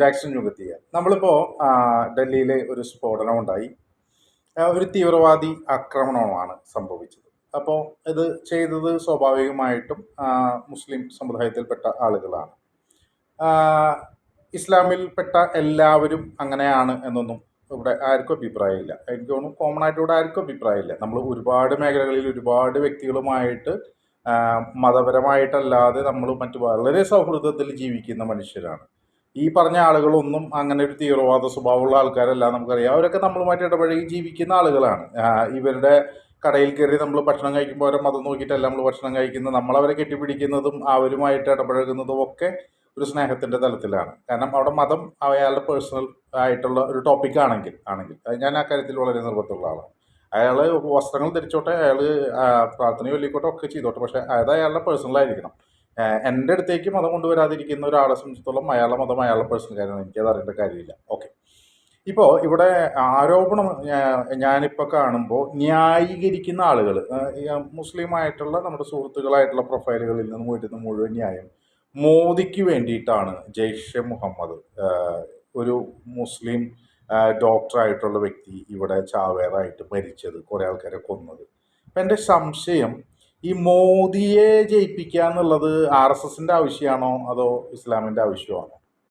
Jackson ചുങ്കത്തിയ നമ്മളിപ്പോൾ ഡൽഹിയിലെ ഒരു സ്ഫോടനം ഉണ്ടായി. ഒരു തീവ്രവാദി ആക്രമണമാണ് സംഭവിച്ചത്. അപ്പോൾ ഇത് ചെയ്തത് സ്വാഭാവികമായിട്ടും മുസ്ലിം സമുദായത്തിൽപ്പെട്ട ആളുകളാണ്. ഇസ്ലാമിൽപ്പെട്ട എല്ലാവരും അങ്ങനെയാണ് എന്നൊന്നും ഇവിടെ ആർക്കും അഭിപ്രായമില്ല. എനിക്ക് തോന്നുന്നു കോമൺ ആയിട്ട് ഇവിടെ ആർക്കും അഭിപ്രായമില്ല. നമ്മൾ ഒരുപാട് മേഖലകളിൽ ഒരുപാട് വ്യക്തികളുമായിട്ട് മതപരമായിട്ടല്ലാതെ നമ്മൾ മറ്റു വളരെ സൗഹൃദത്തിൽ ജീവിക്കുന്ന മനുഷ്യരാണ്. ഈ പറഞ്ഞ ആളുകളൊന്നും അങ്ങനെ ഒരു തീവ്രവാദ സ്വഭാവമുള്ള ആൾക്കാരല്ല. നമുക്കറിയാം, അവരൊക്കെ നമ്മളുമായിട്ട് ഇടപഴകി ജീവിക്കുന്ന ആളുകളാണ്. ഇവരുടെ കടയിൽ കയറി നമ്മൾ ഭക്ഷണം കഴിക്കുമ്പോൾ അവരെ മതം നോക്കിയിട്ടല്ല നമ്മൾ ഭക്ഷണം കഴിക്കുന്നത്. നമ്മളവരെ കെട്ടിപ്പിടിക്കുന്നതും അവരുമായിട്ട് ഇടപഴകുന്നതും ഒക്കെ ഒരു സ്നേഹത്തിൻ്റെ തലത്തിലാണ്. കാരണം അവിടെ മതം അയാളുടെ പേഴ്സണൽ ആയിട്ടുള്ള ഒരു ടോപ്പിക് ആണെങ്കിൽ അത് ഞാൻ ആ കാര്യത്തിൽ വളരെ നിർബന്ധമുള്ള ആളാണ്. അയാൾ വസ്ത്രങ്ങൾ ധരിച്ചോട്ടെ, അയാൾ പ്രാർത്ഥന ചൊല്ലിക്കോട്ടെ, ഒക്കെ ചെയ്തോട്ടെ, പക്ഷേ അത് അയാളുടെ പേഴ്സണലായിരിക്കണം. എൻ്റെ അടുത്തേക്ക് മതം കൊണ്ടുവരാതിരിക്കുന്ന ഒരാളെ സംബന്ധിച്ചിടത്തോളം അയാളുടെ മതം അയാളുടെ പേഴ്സണൽ കാര്യമാണ്, എനിക്കത് അറിയേണ്ട കാര്യമില്ല. ഓക്കെ. ഇപ്പോൾ ഇവിടെ ആരോപണം ഞാനിപ്പോൾ കാണുമ്പോൾ ന്യായീകരിക്കുന്ന ആളുകൾ, മുസ്ലിമായിട്ടുള്ള നമ്മുടെ സുഹൃത്തുക്കളായിട്ടുള്ള പ്രൊഫൈലുകളിൽ നിന്ന് വരുന്ന മുഴുവൻ ന്യായം മോദിക്ക് വേണ്ടിയിട്ടാണ്. ജെയ്ഷെ മുഹമ്മദ്, ഒരു മുസ്ലിം ഡോക്ടറായിട്ടുള്ള വ്യക്തി ഇവിടെ ചാവേറായിട്ട് മരിച്ചത്, കുറേ ആൾക്കാരെ കൊന്നത്. അപ്പം എൻ്റെ സംശയം, ഈ മോദിയെ ജയിപ്പിക്കുക എന്നുള്ളത് RSSൻ്റെ ആവശ്യമാണോ അതോ ഇസ്ലാമിൻ്റെ ആവശ്യമാണോ?